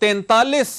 43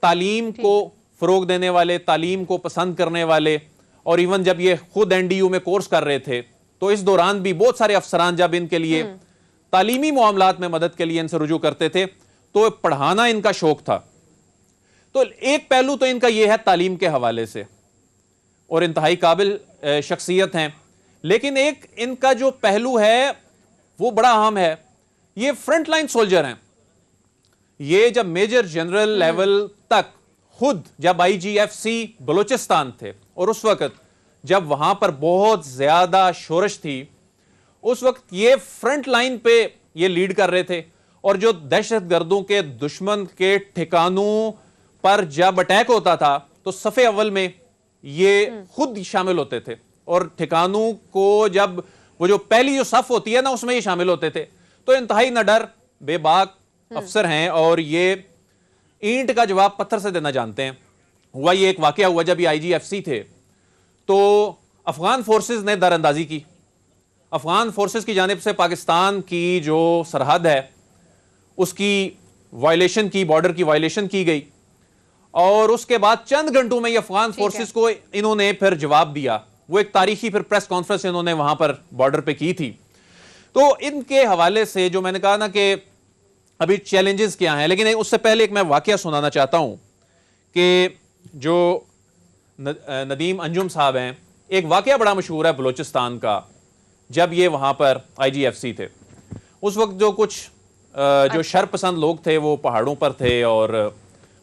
تعلیم کو فروغ دینے والے, تعلیم کو پسند کرنے والے, اور ایون جب یہ خود NDU میں کورس کر رہے تھے تو اس دوران بھی بہت سارے افسران جب ان کے لیے تعلیمی معاملات میں مدد کے لیے ان سے رجوع کرتے تھے تو پڑھانا ان کا شوق تھا. تو ایک پہلو تو ان کا یہ ہے تعلیم کے حوالے سے, اور انتہائی قابل شخصیت ہیں. لیکن ایک ان کا جو پہلو ہے وہ بڑا اہم ہے, یہ فرنٹ لائن سولجر ہیں. یہ جب میجر جنرل لیول تک خود جب IGFC بلوچستان تھے, اور اس وقت جب وہاں پر بہت زیادہ شورش تھی, اس وقت یہ فرنٹ لائن پہ یہ لیڈ کر رہے تھے. اور جو دہشت گردوں کے دشمن کے ٹھکانوں پر جب اٹیک ہوتا تھا تو صف اول میں یہ خود شامل ہوتے تھے, اور ٹھکانوں کو جب وہ جو پہلی جو صف ہوتی ہے نا اس میں یہ شامل ہوتے تھے. تو انتہائی نہ ڈر بے باک افسر ہیں, اور یہ اینٹ کا جواب پتھر سے دینا جانتے ہیں. ہوا یہ ایک واقعہ ہوا جب یہ IGFC تھے تو افغان فورسز نے در اندازی کی. افغان فورسز کی جانب سے پاکستان کی جو سرحد ہے اس کی وائلیشن کی, بارڈر کی وائلیشن کی گئی, اور اس کے بعد چند گھنٹوں میں یہ افغان فورسز کو انہوں نے پھر جواب دیا. وہ ایک تاریخی پھر پریس کانفرنس انہوں نے وہاں پر بارڈر پہ کی تھی. تو ان کے حوالے سے جو میں نے کہا نا کہ ابھی چیلنجز کیا ہیں, لیکن اس سے پہلے ایک میں واقعہ سنانا چاہتا ہوں کہ جو ندیم انجم صاحب ہیں, ایک واقعہ بڑا مشہور ہے بلوچستان کا. جب یہ وہاں پر IGFC تھے اس وقت جو کچھ جو شر پسند لوگ تھے وہ پہاڑوں پر تھے, اور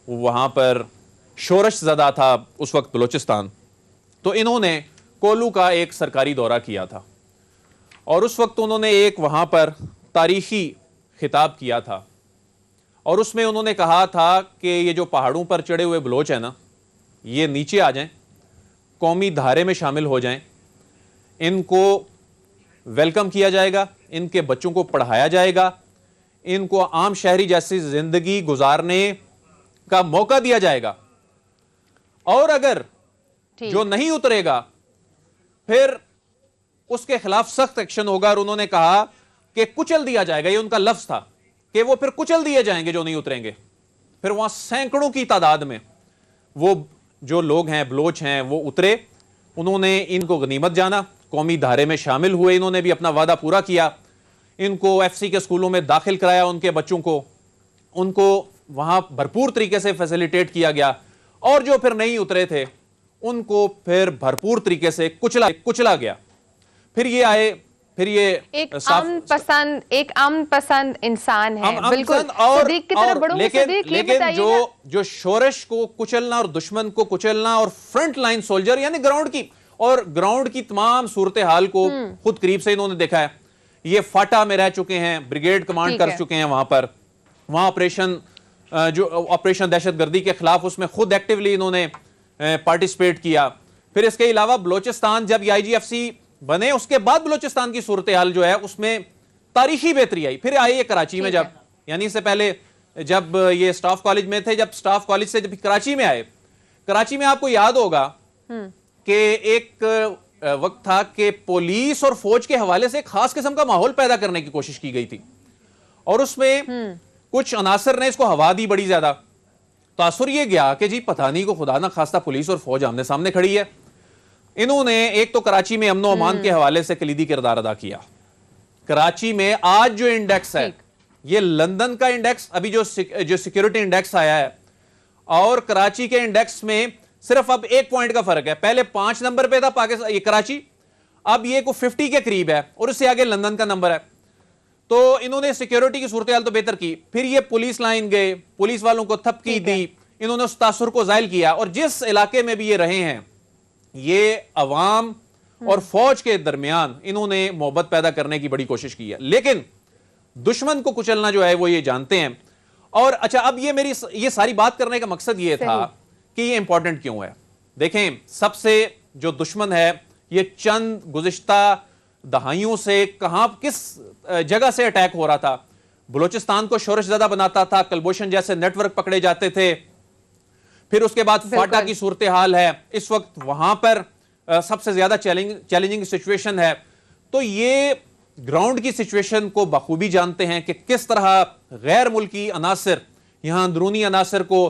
وہاں پر شورش زدہ تھا اس وقت بلوچستان. تو انہوں نے کولو کا ایک سرکاری دورہ کیا تھا, اور اس وقت انہوں نے ایک وہاں پر تاریخی خطاب کیا تھا, اور اس میں انہوں نے کہا تھا کہ یہ جو پہاڑوں پر چڑھے ہوئے بلوچ ہیں نا, یہ نیچے آ جائیں, قومی دھارے میں شامل ہو جائیں, ان کو ویلکم کیا جائے گا, ان کے بچوں کو پڑھایا جائے گا, ان کو عام شہری جیسی زندگی گزارنے کا موقع دیا جائے گا, اور اگر جو نہیں اترے گا پھر اس کے خلاف سخت ایکشن ہوگا. اور انہوں نے کہا کہ کچل دیا جائے گا, یہ ان کا لفظ تھا کہ وہ پھر کچل دیے جائیں گے جو نہیں اتریں گے. پھر وہاں سینکڑوں کی تعداد میں وہ جو لوگ ہیں بلوچ ہیں وہ اترے, انہوں نے ان کو غنیمت جانا, قومی دھارے میں شامل ہوئے, انہوں نے بھی اپنا وعدہ پورا کیا, ان کو FC کے اسکولوں میں داخل کرایا, ان کے بچوں کو ان کو وہاں بھرپور طریقے سے فیسیلیٹیٹ کیا گیا, اور جو پھر نہیں اترے تھے ان کو پھر بھرپور طریقے سے کچلا گیا. پھر یہ آئے, پھر یہ ایک امن پسند انسان ہے, بالکل صدیق کی طرح بڑھوں گے. صدیق یہ بتائیے نا, جو شورش کو کچلنا اور دشمن کو کچلنا اور فرنٹ لائن سولجر یعنی گراؤنڈ کی تمام صورتحال کو خود قریب سے انہوں نے دیکھا ہے. یہ فاٹا میں رہ چکے ہیں, بریگیڈ کمانڈ کر چکے ہیں وہاں پر, وہاں آپریشن دہشت گردی کے خلاف اس میں خود ایکٹیولی انہوں نے پارٹیسپیٹ کیا. پھر اس کے علاوہ بلوچستان جب یہ IGFC بنے اس کے بعد بلوچستان کی صورتحال جو ہے اس میں تاریخی بہتری آئی. پھر آئے یہ کراچی میں, جب یعنی اس سے پہلے جب یہ سٹاف کالج میں تھے, جب سٹاف کالج سے جب کراچی میں آئے, کراچی میں آپ کو یاد ہوگا کہ ایک وقت تھا کہ پولیس اور فوج کے حوالے سے ایک خاص قسم کا ماحول پیدا کرنے کی کوشش کی گئی تھی, اور اس میں کچھ عناصر نے اس کو ہوا دی بڑی زیادہ. تاثر یہ گیا کہ جی پتہ نہیں کو خدا نہ خواستہ پولیس اور فوج آمنے سامنے کھڑی ہے. انہوں نے ایک تو کراچی میں امن و امان کے حوالے سے کلیدی کردار ادا کیا. کراچی میں آج جو انڈیکس ہے یہ لندن کا انڈیکس, ابھی جو سیکیورٹی انڈیکس آیا ہے, اور کراچی کے انڈیکس میں صرف اب 1 پوائنٹ کا فرق ہے. پہلے 5 نمبر پہ تھا پاکستان یہ کراچی, اب یہ کو 50 کے قریب ہے, اور اس سے آگے لندن کا نمبر ہے. تو انہوں نے سیکیورٹی کی صورتحال تو بہتر کی. پھر یہ پولیس لائن گئے, پولیس والوں کو تھپکی دی, انہوں نے اس تاثر کو زائل کیا, اور جس علاقے میں بھی یہ رہے ہیں یہ عوام اور فوج کے درمیان انہوں نے محبت پیدا کرنے کی بڑی کوشش کی ہے. لیکن دشمن کو کچلنا جو ہے وہ یہ جانتے ہیں. اور اچھا, اب یہ ساری بات کرنے کا مقصد یہ تھا کہ یہ امپورٹنٹ کیوں ہے. دیکھیں, سب سے جو دشمن ہے یہ چند گزشتہ دہائیوں سے کہاں کس جگہ سے اٹیک ہو رہا تھا. بلوچستان کو شورش زدہ بناتا تھا, کلبوشن جیسے نیٹ ورک پکڑے جاتے تھے. پھر اس کے بعد فاٹا کی صورتحال ہے, اس وقت وہاں پر سب سے زیادہ چیلنجنگ سچویشن ہے. تو یہ گراؤنڈ کی سچویشن کو بخوبی جانتے ہیں کہ کس طرح غیر ملکی عناصر یہاں اندرونی عناصر کو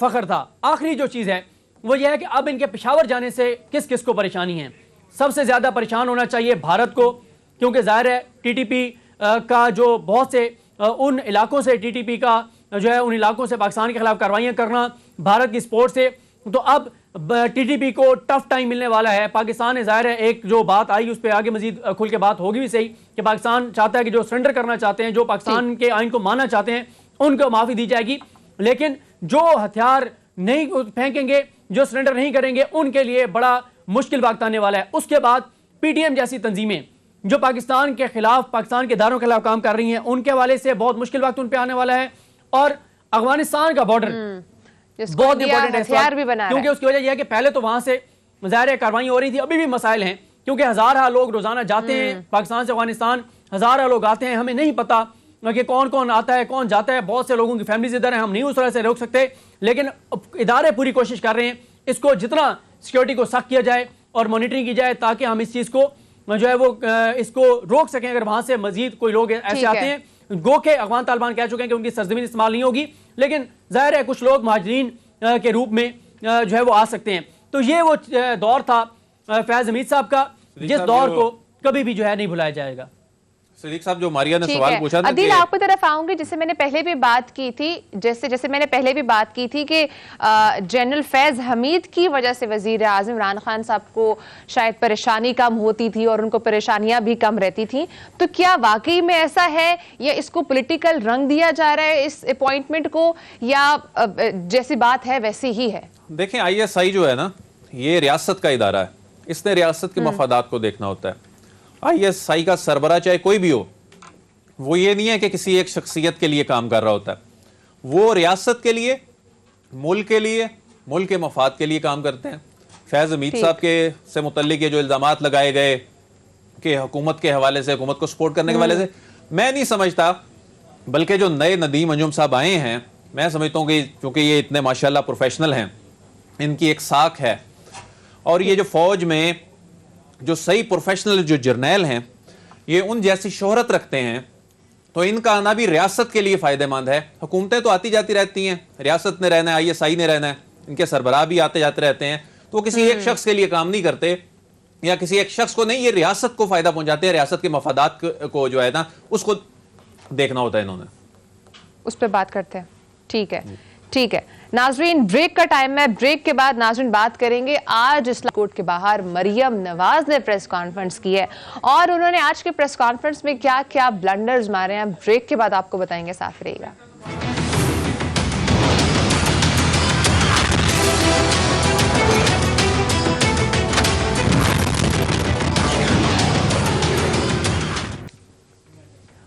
فخر تھا. آخری جو چیز ہے وہ یہ ہے کہ اب ان کے پشاور جانے سے کس کس کو پریشانی ہے. سب سے زیادہ پریشان ہونا چاہیے بھارت کو, کیونکہ ظاہر ہے ٹی ٹی پی کا جو بہت سے ان علاقوں سے ٹی ٹی پی کا جو ہے ان علاقوں سے پاکستان کے خلاف کارروائیاں کرنا بھارت کی سپورٹ سے, تو اب ٹی ٹی پی کو ٹف ٹائم ملنے والا ہے. پاکستان نے ظاہر ہے ایک جو بات آئی اس پہ آگے مزید کھل کے بات ہوگی بھی صحیح کہ پاکستان چاہتا ہے کہ جو سرنڈر کرنا چاہتے ہیں, جو پاکستان کے آئین کو ماننا چاہتے ہیں, ان کو معافی دی جائے گی. لیکن جو ہتھیار نہیں پھینکیں گے, جو سرنڈر نہیں کریں گے, ان کے لیے بڑا مشکل وقت آنے والا ہے. اس کے بعد پی ٹی ایم جیسی تنظیمیں جو پاکستان کے خلاف, پاکستان کے اداروں کے خلاف کام کر رہی ہیں, ان کے حوالے سے بہت مشکل وقت ان پہ آنے والا ہے. اور افغانستان کا بارڈر بہت امپورٹنٹ ہے, کیونکہ اس کی وجہ یہ ہے کہ پہلے تو وہاں سے ظاہر کارروائی ہو رہی تھی, ابھی بھی مسائل ہیں کیونکہ ہزارہ لوگ روزانہ جاتے ہیں پاکستان سے افغانستان, ہزارہ لوگ آتے ہیں, ہمیں نہیں پتا کہ کون کون آتا ہے کون جاتا ہے, بہت سے لوگوں کی فیملیز ادھر ہیں, ہم نہیں اس طرح سے روک سکتے. لیکن ادارے پوری کوشش کر رہے ہیں اس کو جتنا سیکیورٹی کو سخت کیا جائے اور مانیٹرنگ کی جائے تاکہ ہم اس چیز کو جو ہے وہ اس کو روک سکیں. اگر وہاں سے مزید کوئی لوگ ایسے آتے ہیں, گو کہ افغان طالبان کہہ چکے ہیں کہ ان کی سرزمین استعمال نہیں ہوگی, لیکن ظاہر ہے کچھ لوگ مہاجرین کے روپ میں جو ہے وہ آ سکتے ہیں. تو یہ وہ دور تھا فیض حمید صاحب کا, جس دور کو کبھی بھی جو ہے نہیں بھلایا جائے گا. صدیق صاحب جو ماریہ نے سوال پوچھا تھا, عدیل آپ کی طرف آؤں گی, جسے میں نے پہلے بھی بات کی تھی, جیسے میں نے پہلے بھی بات کی تھی کہ جنرل فیض حمید کی وجہ سے وزیر اعظم عمران خان صاحب کو شاید پریشانی کم ہوتی تھی اور ان کو پریشانیاں بھی کم رہتی تھیں. تو کیا واقعی میں ایسا ہے یا اس کو پولیٹیکل رنگ دیا جا رہا ہے اس اپوائنٹمنٹ کو, یا جیسی بات ہے ویسی ہی ہے؟ دیکھیں آئی ایس آئی جو ہے نا, یہ ریاست کا ادارہ ہے, اس نے ریاست کے مفادات کو دیکھنا ہوتا ہے. آئی ایس آئی کا سربراہ چاہے کوئی بھی ہو, وہ یہ نہیں ہے کہ کسی ایک شخصیت کے لیے کام کر رہا ہوتا ہے, وہ ریاست کے لیے, ملک کے لیے, ملک کے مفاد کے لیے کام کرتے ہیں. فیض حمید صاحب کے سے متعلق یہ جو الزامات لگائے گئے کہ حکومت کے حوالے سے, حکومت کو سپورٹ کرنے کے حوالے سے, میں نہیں سمجھتا, بلکہ جو نئے ندیم انجم صاحب آئے ہیں, میں سمجھتا ہوں کہ چونکہ یہ اتنے ماشاءاللہ پروفیشنل ہیں, ان کی ایک ساکھ ہے, اور یہ جو فوج میں جو صحیح پروفیشنل جو جرنیل ہیں, یہ ان جیسی شہرت رکھتے ہیں, تو ان کا آنا بھی ریاست کے لیے فائدہ مند ہے. حکومتیں تو آتی جاتی رہتی ہیں, ریاست نے رہنا ہے, آئی ایس آئی نے رہنا ہے, ان کے سربراہ بھی آتے جاتے رہتے ہیں, تو وہ کسی ایک شخص کے لیے کام نہیں کرتے یا کسی ایک شخص کو نہیں, یہ ریاست کو فائدہ پہنچاتے ہیں, ریاست کے مفادات کو جو ہے نا اس کو دیکھنا ہوتا ہے. انہوں نے اس پہ بات کرتے ہیں. ٹھیک ہے, ٹھیک ہے ناظرین, بریک کا ٹائم ہے. بریک کے بعد ناظرین بات کریں گے, آج اسلام کورٹ کے باہر مریم نواز نے پریس کانفرنس کی ہے اور انہوں نے آج کے پریس کانفرنس میں کیا کیا بلنڈرز مارے ہیں. بریک کے بعد آپ کو بتائیں گے, ساتھ رہیے گا.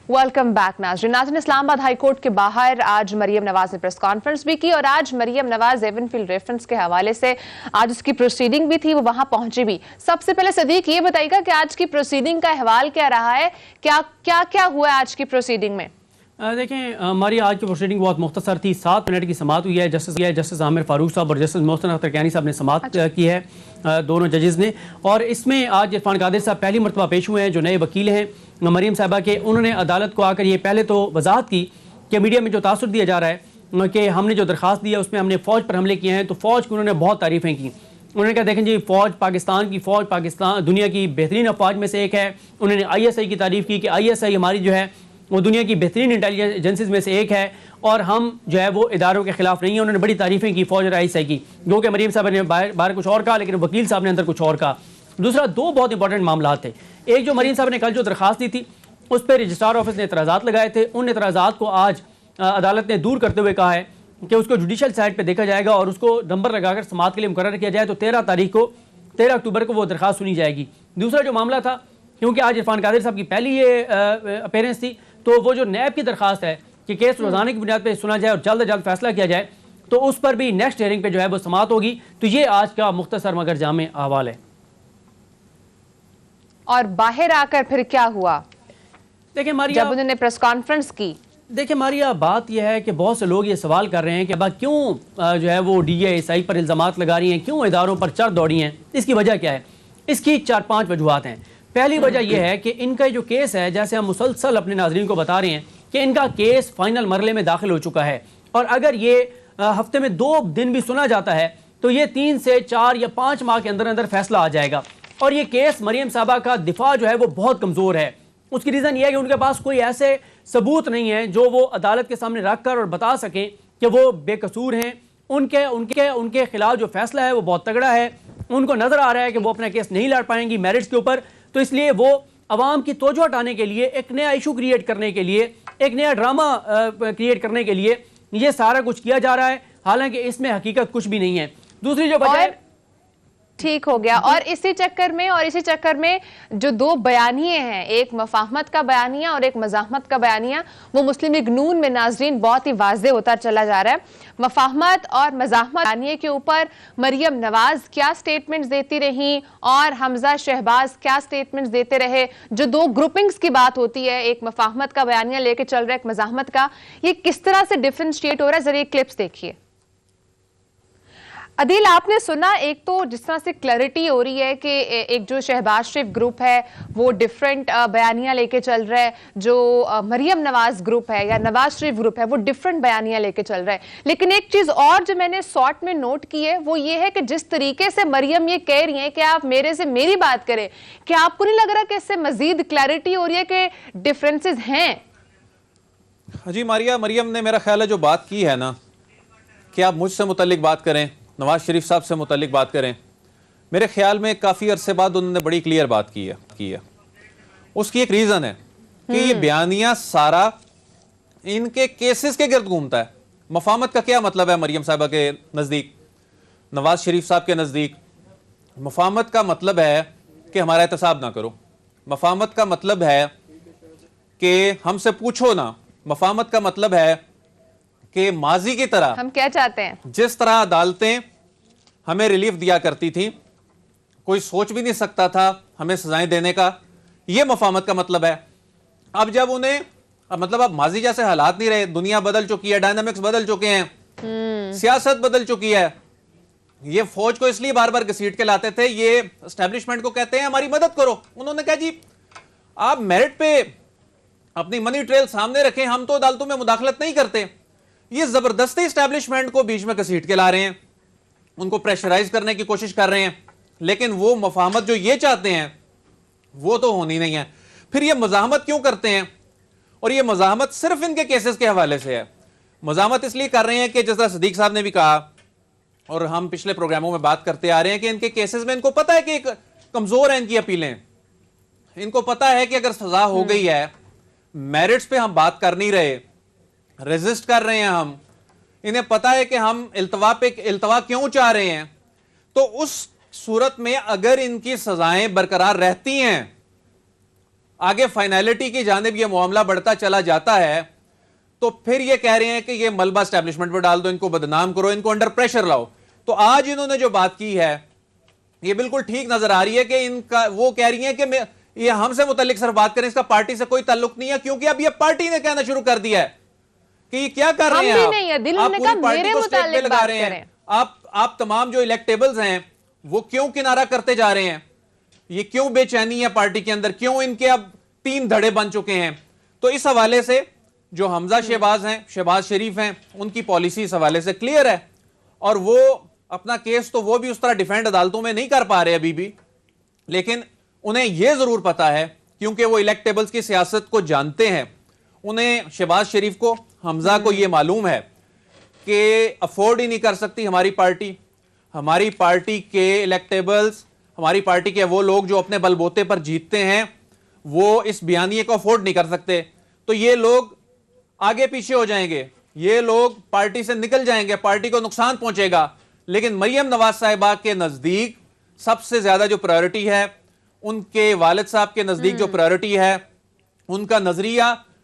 ویلکم بیک ناظرین. اسلام آباد ہائی کورٹ کے باہر آج مریم نواز نے پریس کانفرنس بھی کی, اور آج Maryam Nawaz even field reference کے حوالے سے آج اس کی پروسیڈنگ بھی تھی, وہ وہاں پہنچی بھی. سب سے پہلے صدیق یہ بتائیے گا کہ آج کی پروسیڈنگ کا احوال کیا رہا ہے, کیا ہوا ہے آج کی پروسیڈنگ میں؟ دیکھیں ہماری آج کی پروسیڈنگ بہت مختصر تھی, 7 منٹ کی سماعت ہوئی ہے. جسٹس عامر فاروق صاحب اور جسٹس محسن اختر کیانی صاحب نے سماعت کی ہے, دونوں ججز نے. اور اس میں آج عرفان قادر صاحب پہلی مرتبہ پیش ہوئے ہیں, جو نئے وکیل ہیں مریم صاحبہ کے. انہوں نے عدالت کو آ کر یہ پہلے تو وضاحت کی کہ میڈیا میں جو تاثر دیا جا رہا ہے کہ ہم نے جو درخواست دی ہے اس میں ہم نے فوج پر حملے کیے ہیں, تو فوج کی انہوں نے بہت تعریفیں کی. انہوں نے کہا دیکھیں جی, فوج پاکستان دنیا کی بہترین افواج میں سے ایک ہے. انہوں نے آئی ایس آئی کی تعریف کی کہ آئی ایس آئی ہماری جو ہے وہ دنیا کی بہترین انٹیلیجنس ایجنسیز میں سے ایک ہے, اور ہم جو ہے وہ اداروں کے خلاف نہیں ہیں. انہوں نے بڑی تعریفیں کی فوج اور آئی ایس آئی کی, جو کہ مریم صاحب نے باہر کچھ اور کہا لیکن وکیل صاحب نے اندر کچھ اور کہا. دوسرا, 2 بہت امپورٹنٹ معاملات تھے. ایک جو مریم صاحب نے کل جو درخواست دی تھی اس پہ رجسٹرار آفس نے اعتراضات لگائے تھے. ان اعتراضات کو آج عدالت نے دور کرتے ہوئے کہا ہے کہ اس کو جوڈیشل سائٹ پہ دیکھا جائے گا اور اس کو نمبر لگا کر سماعت کے لیے مقرر کیا جائے, تو 13 اکتوبر کو وہ درخواست سنی جائے گی. دوسرا جو معاملہ تھا, کیونکہ آج عرفان قادر صاحب کی پہلی یہ اپیرنس تھی, تو وہ جو نیب کی درخواست ہے کہ کیس روزانہ کی بنیاد پہ سنا جائے اور جلد از جلد فیصلہ کیا جائے, تو اس پر بھی نیکسٹ ہیئرنگ پہ جو ہے وہ سماعت ہوگی. تو یہ آج کا مختصر مگر جامع احوال ہے. اور باہر آ کر پھر کیا ہوا دیکھیں ماریا, جب انہوں نے پریس کانفرنس کی؟ دیکھیں ماریا, بات یہ ہے کہ بہت سے لوگ یہ سوال کر رہے ہیں کہ ابا کیوں جو ہے وہ ڈی ایس آئی پر الزامات لگا رہی ہیں, کیوں اداروں پر چڑھ دوڑی ہیں. اس کی وجہ کیا ہے؟ اس کی 4-5 وجوہات ہیں. پہلی وجہ یہ ہے کہ ان کا جو کیس ہے, جیسے ہم مسلسل اپنے ناظرین کو بتا رہے ہیں کہ ان کا کیس فائنل مرحلے میں داخل ہو چکا ہے, اور اگر یہ ہفتے میں 2 دن بھی سنا جاتا ہے تو یہ 3 سے 4 یا 5 ماہ کے اندر اندر فیصلہ آ جائے گا. اور یہ کیس مریم صاحبہ کا دفاع جو ہے وہ بہت کمزور ہے. اس کی ریزن یہ ہے کہ ان کے پاس کوئی ایسے ثبوت نہیں ہے جو وہ عدالت کے سامنے رکھ کر اور بتا سکیں کہ وہ بے قصور ہیں. ان کے خلاف جو فیصلہ ہے وہ بہت تگڑا ہے. ان کو نظر آ رہا ہے کہ وہ اپنا کیس نہیں لڑ پائیں گی میرٹس کے اوپر, تو اس لیے وہ عوام کی توجہ ہٹانے کے لیے, ایک نیا ایشو کریٹ کرنے کے لیے, ایک نیا ڈرامہ کریٹ کرنے کے لیے یہ سارا کچھ کیا جا رہا ہے, حالانکہ اس میں حقیقت کچھ بھی نہیں ہے. دوسری جو وجہ ٹھیک ہو گیا. اور اسی چکر میں جو 2 بیانیے ہیں, ایک مفاہمت کا بیانیہ اور ایک مزاحمت کا بیانیہ, وہ مسلم لیگ نون میں ناظرین بہت ہی واضح ہوتا چلا جا رہا ہے. مفاہمت اور مزاحمت بیانیے کے اوپر مریم نواز کیا سٹیٹمنٹس دیتی رہیں اور حمزہ شہباز کیا سٹیٹمنٹس دیتے رہے. جو 2 گروپنگز کی بات ہوتی ہے, ایک مفاہمت کا بیانیہ لے کے چل رہا ہے, ایک مزاحمت کا, یہ کس طرح سے ڈفرینشیٹ ہو رہا ہے, ذرا یہ کلپس دیکھیے. عدیل, آپ نے سنا ایک تو جس طرح سے کلیئرٹی ہو رہی ہے کہ ایک جو شہباز شریف گروپ ہے وہ ڈیفرنٹ بیانیہ لے کے چل رہا ہے, جو مریم نواز گروپ ہے یا نواز شریف گروپ ہے وہ ڈیفرنٹ بیانیہ لے کے چل رہا ہے. لیکن ایک چیز اور جو میں نے شارٹ میں نوٹ کی ہے وہ یہ ہے کہ جس طریقے سے مریم یہ کہہ رہی ہیں کہ آپ میرے سے میری بات کریں, کیا آپ کو نہیں لگ رہا کہ اس سے مزید کلیئرٹی ہو رہی ہے کہ ڈیفرنسز ہیں؟ جی ماریا, مریم نے میرا خیال ہے جو بات کی ہے نا, کہ آپ مجھ سے متعلق بات کریں, نواز شریف صاحب سے متعلق بات کریں, میرے خیال میں کافی عرصے بعد انہوں نے بڑی کلیئر بات کی ہے. اس کی ایک ریزن ہے کہ یہ بیانیہ سارا ان کے کیسز کے گرد گھومتا ہے. مفاہمت کا کیا مطلب ہے مریم صاحبہ کے نزدیک, نواز شریف صاحب کے نزدیک؟ مفاہمت کا مطلب ہے کہ ہمارا احتساب نہ کرو. مفاہمت کا مطلب ہے کہ ہم سے پوچھو نہ. مفاہمت کا مطلب ہے کہ ماضی کی طرح ہم کیا چاہتے ہیں, جس طرح عدالتیں ہمیں ریلیف دیا کرتی تھی, کوئی سوچ بھی نہیں سکتا تھا ہمیں سزائیں دینے کا, یہ مفاہمت کا مطلب ہے. اب جب انہیں مطلب اب ماضی جیسے حالات نہیں رہے, دنیا بدل چکی ہے, ڈائنامکس بدل چکے ہیں, سیاست بدل چکی ہے. یہ فوج کو اس لیے بار بار گھسیٹ کے لاتے تھے, یہ اسٹیبلشمنٹ کو کہتے ہیں ہماری مدد کرو. انہوں نے کہا جی آپ میرٹ پہ اپنی منی ٹریل سامنے رکھیں, ہم تو عدالتوں میں مداخلت نہیں کرتے. یہ زبردستی اسٹیبلشمنٹ کو بیچ میں گھسیٹ کے لا رہے ہیں, ان کو پریشرائز کرنے کی کوشش کر رہے ہیں, لیکن وہ مفاہمت جو یہ چاہتے ہیں وہ تو ہونی نہیں ہے. پھر یہ مزاحمت کیوں کرتے ہیں؟ اور یہ مزاحمت صرف ان کے کیسز کے حوالے سے ہے. مزاحمت اس لیے کر رہے ہیں کہ جس طرح صدیق صاحب نے بھی کہا اور ہم پچھلے پروگراموں میں بات کرتے آ رہے ہیں کہ ان کے کیسز میں ان کو پتا ہے کہ کمزور ہیں ان کی اپیلیں, ان کو پتا ہے کہ اگر سزا ہو گئی ہے, میرٹس پہ ہم بات کر نہیں رہے, ریزسٹ کر رہے ہیں ہم, انہیں پتا ہے کہ ہم التوا کیوں چاہ رہے ہیں, تو اس صورت میں اگر ان کی سزائیں برقرار رہتی ہیں, آگے فائنلٹی کی جانب یہ معاملہ بڑھتا چلا جاتا ہے, تو پھر یہ کہہ رہے ہیں کہ یہ ملبہ اسٹیبلشمنٹ پہ ڈال دو, ان کو بدنام کرو, ان کو انڈر پریشر لاؤ. تو آج انہوں نے جو بات کی ہے یہ بالکل ٹھیک نظر آ رہی ہے کہ ان کا وہ کہہ رہی ہیں کہ یہ ہم سے متعلق صرف بات کریں, اس کا پارٹی سے کوئی تعلق نہیں ہے, کیونکہ اب یہ پارٹی نے کہنا شروع کر دیا ہے کہ یہ کیا کر رہے ہیں, آپ پوری پارٹی کو سٹیج پہ لگا رہے ہیں, آپ تمام جو الیکٹیبلز ہیں وہ کیوں کنارہ کرتے جا رہے ہیں, یہ کیوں بے چینی ہے پارٹی کے اندر, کیوں ان کے اب 3 دھڑے بن چکے ہیں. تو اس حوالے سے جو حمزہ شہباز ہیں, شہباز شریف ہیں, ان کی پالیسی اس حوالے سے کلیئر ہے, اور وہ اپنا کیس تو وہ بھی اس طرح ڈیفینڈ عدالتوں میں نہیں کر پا رہے ابھی بھی, لیکن انہیں یہ ضرور پتا ہے کیونکہ وہ الیکٹیبلز کی سیاست کو جانتے ہیں, انہیں شہباز شریف کو, حمزہ کو یہ معلوم ہے کہ افورڈ ہی نہیں کر سکتی ہماری پارٹی کے الیکٹیبلز, ہماری پارٹی کے وہ لوگ جو اپنے بل بوتے پر جیتتے ہیں, وہ اس بیانیے کو افورڈ نہیں کر سکتے. تو یہ لوگ آگے پیچھے ہو جائیں گے, یہ لوگ پارٹی سے نکل جائیں گے, پارٹی کو نقصان پہنچے گا. لیکن مریم نواز صاحبہ کے نزدیک سب سے زیادہ جو پرائیورٹی ہے, ان کے والد صاحب کے نزدیک جو پرائیورٹی ہے, ان کا نظریہ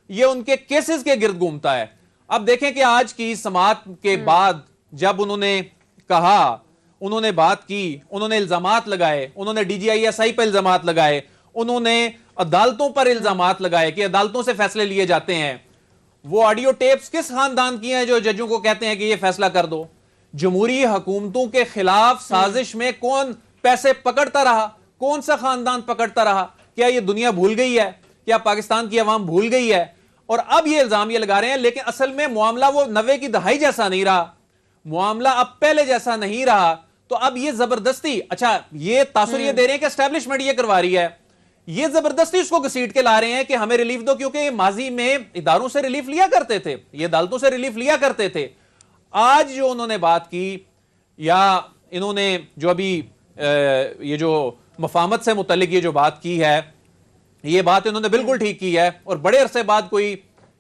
یہ ان کے کیسز کے گرد گھومتا ہے. اب دیکھیں کہ آج کی سماعت کے بعد جب انہوں نے کہا, انہوں نے بات کی, انہوں نے الزامات لگائے, انہوں نے DGISI پر الزامات لگائے, انہوں نے عدالتوں پر الزامات لگائے کہ عدالتوں سے فیصلے لیے جاتے ہیں. وہ آڈیو ٹیپس کس خاندان کی ہیں جو ججوں کو کہتے ہیں کہ یہ فیصلہ کر دو؟ جمہوری حکومتوں کے خلاف سازش میں کون پیسے پکڑتا رہا, کون سا خاندان پکڑتا رہا؟ کیا یہ دنیا بھول گئی ہے؟ کیا پاکستان کی عوام بھول گئی ہے؟ اور اب یہ الزام یہ لگا رہے ہیں, لیکن اصل میں معاملہ وہ 90 کی دہائی جیسا نہیں رہا. معاملہ اب پہلے جیسا نہیں رہا تو اب یہ زبردستی, اچھا یہ تاثر یہ دے رہے ہیں کہ اسٹیبلشمنٹ یہ کروا رہی ہے, یہ زبردستی اس کو گھسیٹ کے لا رہے ہیں کہ ہمیں ریلیف دو, کیونکہ یہ ماضی میں اداروں سے ریلیف لیا کرتے تھے, یہ عدالتوں سے ریلیف لیا کرتے تھے. آج جو انہوں نے بات کی یا انہوں نے جو ابھی یہ جو مفاہمت سے متعلق یہ جو بات کی ہے, یہ بات انہوں نے بالکل ٹھیک کی ہے, اور بڑے عرصے بعد کوئی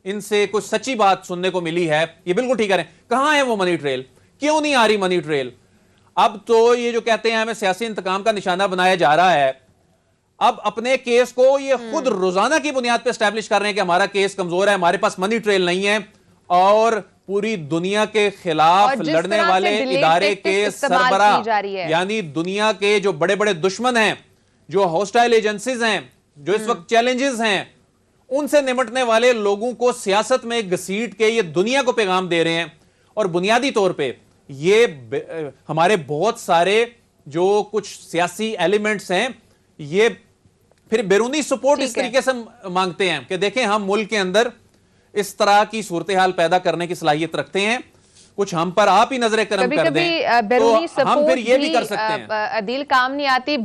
ان سے کوئی سچی بات سننے کو ملی ہے, یہ بالکل ٹھیک کر رہے ہیں. کہاں ہے وہ منی ٹریل, کیوں نہیں آ رہی منی ٹریل؟ اب تو یہ جو کہتے ہیں ہمیں سیاسی انتقام کا نشانہ بنایا جا رہا ہے, اب اپنے کیس کو یہ خود روزانہ کی بنیاد پہ اسٹیبلش کر رہے ہیں کہ ہمارا کیس کمزور ہے, ہمارے پاس منی ٹریل نہیں ہے, اور پوری دنیا کے خلاف لڑنے والے ادارے کے سربراہ یعنی دنیا کے جو بڑے بڑے دشمن ہیں, جو ہاسٹائل ایجنسیز ہیں, جو اس وقت چیلنجز ہیں, ان سے نمٹنے والے لوگوں کو سیاست میں گھسیٹ کے یہ دنیا کو پیغام دے رہے ہیں. اور بنیادی طور پہ یہ ہمارے بہت سارے جو کچھ سیاسی ایلیمنٹس ہیں یہ پھر بیرونی سپورٹ اس طریقے سے مانگتے ہیں کہ دیکھیں ہم ملک کے اندر اس طرح کی صورتحال پیدا کرنے کی صلاحیت رکھتے ہیں, کچھ ہم پر آپ ہی نظر کرم کر دیں تو ہم پھر یہ بھی کر سکتے ہیں. عدیل کام نہیں آتی.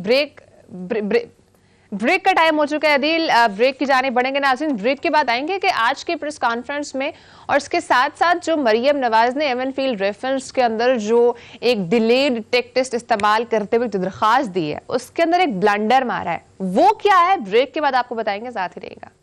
بریک کا ٹائم ہو چکا ہے عدیل, بریک کی جانب بڑھیں گے. ناظرین بریک کے بعد آئیں گے کہ آج کے پریس کانفرنس میں اور اس کے ساتھ ساتھ جو مریم نواز نے ایون فیلڈ ریفرنس کے اندر جو ایک ڈیلیڈ ٹیک ٹیسٹ استعمال کرتے ہوئے درخواست دی ہے, اس کے اندر ایک بلنڈر مارا ہے, وہ کیا ہے بریک کے بعد آپ کو بتائیں گے, ساتھ ہی رہے گا.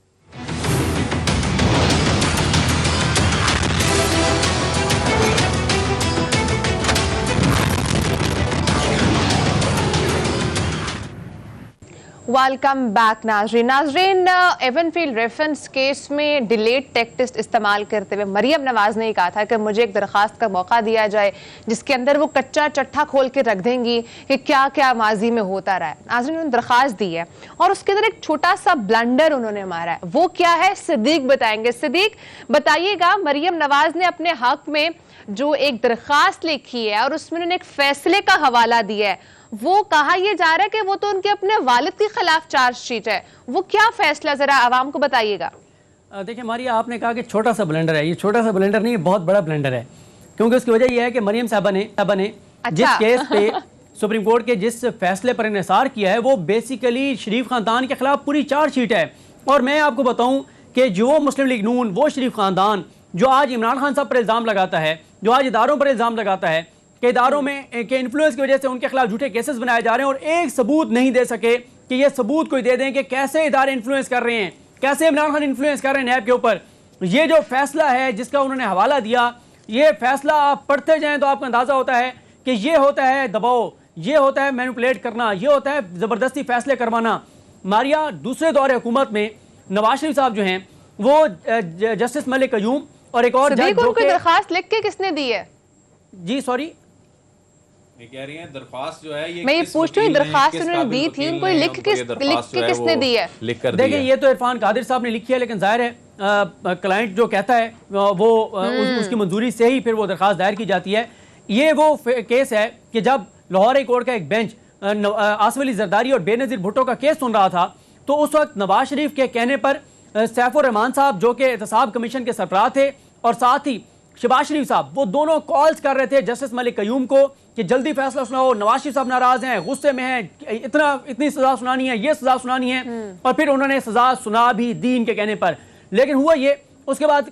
ویلکم بیک ناظرین. ایون فیلڈ ریفرنس کیس میں ڈیلیڈ ٹیک ٹیسٹ استعمال کرتے ہوئے مریم نواز نے کہا تھا کہ مجھے ایک درخواست کا موقع دیا جائے جس کے اندر وہ کچا چٹھا کھول کے رکھ دیں گی کہ کیا کیا ماضی میں ہوتا رہا ہے. ناظرین انہوں نے درخواست دی ہے اور اس کے اندر ایک چھوٹا سا بلنڈر انہوں نے مارا ہے, وہ کیا ہے صدیق بتائیں گے. صدیق بتائیے گا, مریم نواز نے اپنے حق میں جو ایک درخواست لکھی ہے اور اس میں انہوں نے ایک فیصلے کا حوالہ دیا ہے, وہ کہا یہ جا رہا ہے کہ وہ تو ان کے اپنے والد کے خلاف چارج شیٹ ہے, وہ کیا فیصلہ ذرا عوام کو بتائیے گا. دیکھیں ماریا, آپ نے کہا کہ چھوٹا سا بلنڈر ہے, یہ چھوٹا سا بلنڈر نہیں, بہت بڑا بلنڈر ہے, کیونکہ اس کی وجہ یہ ہے کہ مریم صاحبہ نے جس کیس پہ سپریم کورٹ کے جس فیصلے پر انحصار کیا ہے وہ بیسیکلی شریف خاندان کے خلاف پوری چارج شیٹ ہے. اور میں آپ کو بتاؤں کہ جو مسلم لیگ نون, وہ شریف خاندان جو آج عمران خان صاحب پر الزام لگاتا ہے, جو آج اداروں پر الزام لگاتا ہے کہ اداروں میں کہ انفلوئنس کی وجہ سے ان کے خلاف جھوٹے کیسز بنائے جا رہے ہیں, اور ایک ثبوت نہیں دے سکے کہ یہ ثبوت کوئی دے دیں کہ کیسے ادارے انفلوئنس کر رہے ہیں, کیسے عمران خان انفلوئنس کر رہے ہیں نیب کے اوپر. یہ جو فیصلہ ہے جس کا انہوں نے حوالہ دیا, یہ فیصلہ آپ پڑھتے جائیں تو آپ کو اندازہ ہوتا ہے کہ یہ ہوتا ہے دباؤ, یہ ہوتا ہے مینوپولیٹ کرنا, یہ ہوتا ہے زبردستی فیصلے کروانا. ماریا, دوسرے دور حکومت میں نواز شریف صاحب جو ہیں وہ جسٹس ملک قیوم اور ایک اور جج جو کہ درخواست لکھ کے کس نے دی ہے, جی سوری کہہ رہی ہیں درخواست جو ہے میں یہ پوچھتی ہوں درخواست انہوں نے دی تھی, ان کو لکھ کے کس نے دی ہے؟ دیکھیں یہ تو عرفان قادر صاحب نے لکھی ہے, لیکن ظاہر ہے کلائنٹ جو کہتا ہے وہ اس کی منظوری سے ہی پھر وہ درخواست دائر کی جاتی ہے. یہ وہ کیس ہے کہ جب لاہور ہائی کورٹ کا ایک بینچ آصف علی زرداری اور بے نظیر بھٹو کا کیس سن رہا تھا, تو اس وقت نواز شریف کے کہنے پر سیف الرحمان صاحب جو کہ احتساب کمیشن کے سربراہ تھے اور ساتھ ہی شہباز شریف صاحب, وہ دونوں کالز کر رہے تھے جسٹس ملک قیوم کو کہ جلدی فیصلہ سناؤ, نواز شریف صاحب ناراض ہیں, غصے میں ہیں, اتنی سزا سنانی ہے, یہ سزا سنانی ہے, اور پھر انہوں نے سزا سنا بھی دی ان کے کہنے پر. لیکن ہوا یہ, اس کے بعد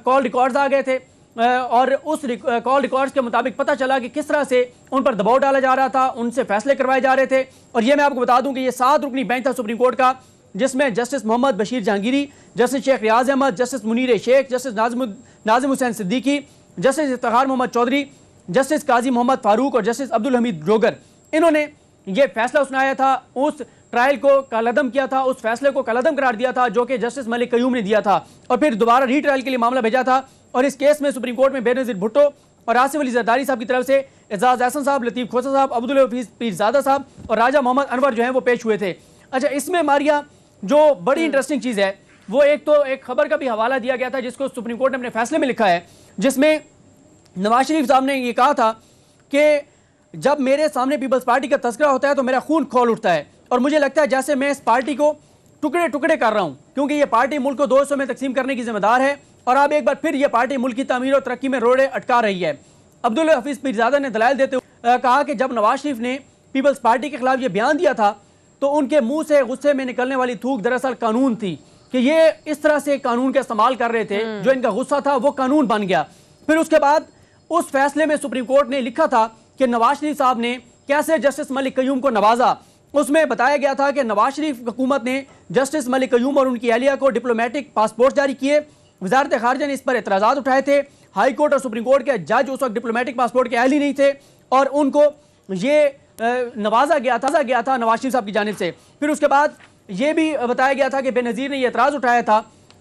کال ریکارڈز آ گئے تھے اور اس کال ریکارڈز کے مطابق پتہ چلا کہ کس طرح سے ان پر دباؤ ڈالا جا رہا تھا, ان سے فیصلے کروائے جا رہے تھے. اور یہ میں آپ کو بتا دوں کہ یہ 7 رکنی بینچ تھا سپریم کورٹ کا, جس میں جسٹس محمد بشیر جہانگیری, جسٹس شیخ ریاض احمد, جسٹس منیر شیخ, جسٹس ناظم حسین صدیقی, جسٹس افتخار محمد چودھری, جسٹس قاضی محمد فاروق اور جسٹس عبدالحمید گروگر. انہوں نے یہ فیصلہ سنایا تھا, اس ٹرائل کو کالعدم کیا تھا, اس فیصلے کو کالعدم قرار دیا تھا جو کہ جسٹس ملک قیوم نے دیا تھا, اور پھر دوبارہ ری ٹرائل کے لیے معاملہ بھیجا تھا. اور اس کیس میں سپریم کورٹ میں بے نظیر بھٹو اور آصف علی زرداری صاحب کی طرف سے اعزاز احسن صاحب, لطیف کھوسہ صاحب, عبدالحفیظ پیرزادہ صاحب اور راجہ محمد انور جو ہیں وہ پیش ہوئے تھے. اچھا, اس میں ماریا جو بڑی انٹرسٹنگ چیز ہے وہ ایک خبر کا بھی حوالہ دیا گیا تھا جس کو سپریم کورٹ نے اپنے فیصلے میں لکھا ہے, جس میں نواز شریف صاحب نے یہ کہا تھا کہ جب میرے سامنے پیپلز پارٹی کا تذکرہ ہوتا ہے تو میرا خون کھول اٹھتا ہے, اور مجھے لگتا ہے جیسے میں اس پارٹی کو ٹکڑے ٹکڑے کر رہا ہوں, کیونکہ یہ پارٹی ملک کو 2 حصوں میں تقسیم کرنے کی ذمہ دار ہے, اور اب ایک بار پھر یہ پارٹی ملک کی تعمیر و ترقی میں روڑے اٹکا رہی ہے. عبدالحفیظ پیرزادہ نے دلائل دیتے ہوئے کہا کہ جب نواز شریف نے پیپلز پارٹی کے خلاف یہ بیان دیا تھا تو ان کے منہ سے غصے میں نکلنے والی تھوک دراصل قانون تھی کہ یہ اس طرح سے قانون کا استعمال کر رہے تھے، جو ان کا غصہ تھا وہ قانون بن گیا۔ پھر اس کے بعد اس فیصلے میں سپریم کورٹ نے لکھا تھا کہ نواز شریف صاحب نے کیسے جسٹس ملک قیوم کو نوازا۔ اس میں بتایا گیا تھا کہ نواز شریف حکومت نے جسٹس ملک قیوم اور ان کی اہلیہ کو ڈپلومیٹک پاسپورٹ جاری کیے۔ وزارت خارجہ نے اس پر اعتراضات اٹھائے تھے۔ ہائی کورٹ اور سپریم کورٹ کے جج اس وقت ڈپلومیٹک پاسپورٹ کے اہل ہی نہیں تھے اور ان کو یہ نوازا گیا تھا نواز شریف صاحب کی جانب سے۔ پھر اس کے بعد یہ بھی بتایا گیا تھا کہ بے نظیر نے یہ اعتراض اٹھایا تھا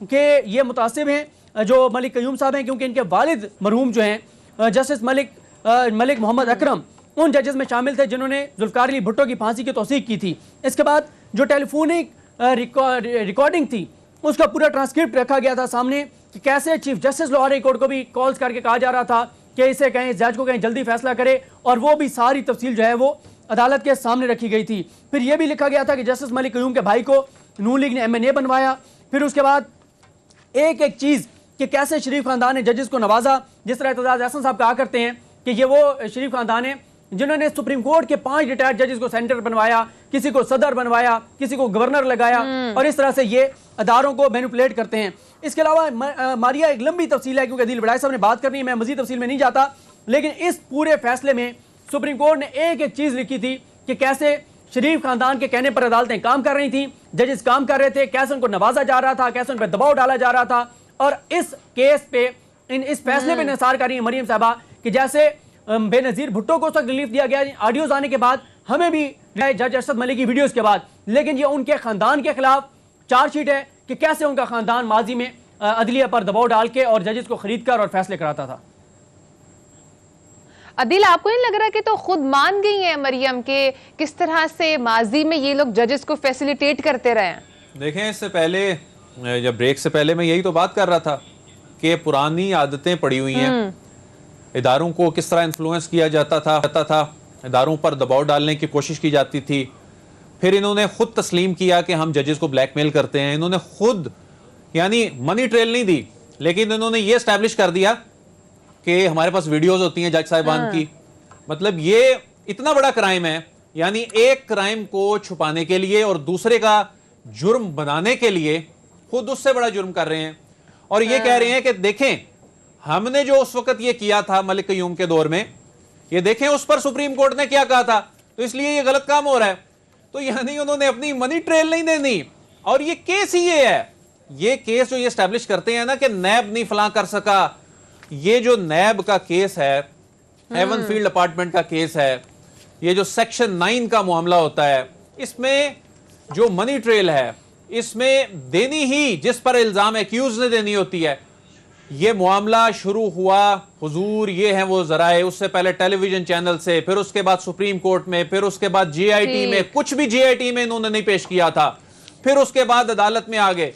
کہ یہ متعصب ہیں جو ملک قیوم صاحب ہیں، کیونکہ ان کے والد مرحوم جو ہیں جسٹس ملک محمد اکرم ان ججز میں شامل تھے جنہوں نے ذوالفقار علی بھٹو کی پھانسی کی توثیق کی تھی۔ اس کے بعد جو ٹیلی فونک ریکارڈنگ تھی اس کا پورا ٹرانسکرپٹ رکھا گیا تھا سامنے کہ کیسے chief justice Lahore high court کو بھی کالز کر کے کہا جا رہا تھا کہ اسے کہیں جج کو کہیں جلدی فیصلہ کرے، اور وہ بھی ساری تفصیل جو ہے وہ عدالت کے سامنے رکھی گئی تھی۔ پھر یہ بھی لکھا گیا تھا کہ جسٹس ملک قیوم کے بھائی کو نون لیگ نے MNA بنوایا۔ پھر اس کے بعد ایک چیز کہ کیسے شریف خاندان نے ججز کو نوازا، جس طرح اعتزاز احسن صاحب کہا کرتے ہیں کہ یہ وہ شریف خاندان ہیں جنہوں نے سپریم کورٹ کے 5 ریٹائرڈ ججز کو سینیٹر بنوایا، کسی کو صدر بنوایا، کسی کو گورنر لگایا، اور اس طرح سے یہ اداروں کو مینیپولیٹ کرتے ہیں۔ اس کے علاوہ ماریا ایک لمبی تفصیل ہے کیونکہ عدیل بڑائی صاحب نے بات کرنی ہے، میں مزید تفصیل میں نہیں جاتا، لیکن اس پورے فیصلے میں سپریم کورٹ نے ایک چیز لکھی تھی کہ کیسے شریف خاندان کے کہنے پر عدالتیں کام کر رہی تھیں، ججز کام کر رہے تھے، کیسے ان کو نوازا جا رہا تھا، کیسے ان پہ دباؤ ڈالا جا رہا تھا۔ اور اس کیس پہ اس فیصلے پہ انحصار کر رہی ہیں مریم صاحبہ کہ جیسے بے نظیر بھٹو کو اس وقت ریلیف دیا گیا آڈیوز آنے کے بعد، ہمیں بھی جج ارشد ملک کی ویڈیوز کے بعد، لیکن یہ ان کے خاندان کے خلاف چارج شیٹ ہے کہ کیسے ان کا خاندان ماضی میں عدلیہ پر دباؤ ڈال کے اور ججز کو خرید کر اور فیصلے کراتا تھا۔ عدیل، آپ کو نہیں لگ رہا کہ تو خود مان گئی ہیں مریم کہ کس طرح سے ماضی میں یہ لوگ ججز کو فیسیلیٹیٹ کرتے رہے ہیں؟ دیکھیں، اس سے پہلے جب بریک سے پہلے میں یہی تو بات کر رہا تھا کہ پرانی عادتیں پڑی ہوئی ہیں، اداروں کو کس طرح انفلوئنس کیا جاتا تھا، اداروں پر دباؤ ڈالنے کی کوشش کی جاتی تھی۔ پھر انہوں نے خود تسلیم کیا کہ ہم ججز کو بلیک میل کرتے ہیں، انہوں نے خود یعنی منی ٹریل نہیں دی، لیکن انہوں نے یہ اسٹیبلش کر دیا کہ ہمارے پاس ویڈیوز ہوتی ہیں جج صاحبان کی۔ مطلب یہ اتنا بڑا کرائم ہے، یعنی ایک کرائم کو چھپانے کے لیے اور دوسرے کا جرم بنانے کے لیے خود اس سے بڑا جرم کر رہے ہیں، اور یہ کہہ رہے ہیں کہ دیکھیں ہم نے جو اس وقت یہ کیا تھا ملک قیوم کے دور میں، یہ دیکھیں اس پر سپریم کورٹ نے کیا کہا تھا، تو اس لیے یہ غلط کام ہو رہا ہے۔ تو یعنی انہوں نے اپنی منی ٹریل نہیں دینی، اور یہ کیس ہی یہ ہے، یہ کیس جو یہ اسٹیبلش کرتے ہیں نا کہ نیب نہیں فلاں کر سکا، یہ جو نیب کا کیس ہے، ایون فیلڈ اپارٹمنٹ کا کیس ہے، یہ جو سیکشن 9 کا معاملہ ہوتا ہے، اس میں جو منی ٹریل ہے اس میں دینی ہی جس پر الزام ایکیوز نے دینی ہوتی ہے۔ یہ معاملہ شروع ہوا، حضور یہ ہیں وہ ذرائع، اس سے پہلے ٹیلی ویژن چینل سے، پھر اس کے بعد سپریم کورٹ میں، پھر اس کے بعد GIT میں، کچھ بھی GIT میں انہوں نے نہیں پیش کیا تھا، پھر اس کے بعد عدالت میں آگے،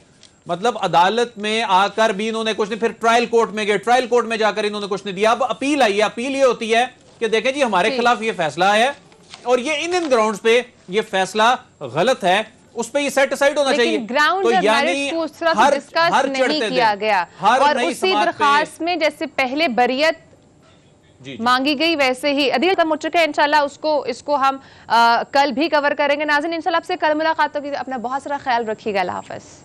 مطلب عدالت میں آ کر بھی انہوں نے کچھ نہیں، پھر ٹرائل کورٹ میں گئے، ٹرائل کورٹ میں جا کر انہوں نے کچھ نہیں دیا۔ اب اپیل آئی ہے، اپیل یہ ہوتی ہے کہ دیکھیں جی ہمارے خلاف یہ فیصلہ ہے اور یہ ان گراؤنڈز پہ یہ فیصلہ غلط ہے، اس پہ یہ سیٹ اسائڈ ہونا چاہیے۔ لیکن گراؤنڈ کو اس طرح سے ڈسکس نہیں کیا گیا، اور اسی درخواست میں جیسے پہلے بریت مانگی گئی ویسے ہی عدیل ختم ہو چکا ہے۔ انشاءاللہ اس کو ہم کل بھی کور کریں گے۔ ناظرین انشاءاللہ آپ سے کل ملاقات ہوگی، اپنا بہت سارا خیال رکھیے گا، اللہ حافظ۔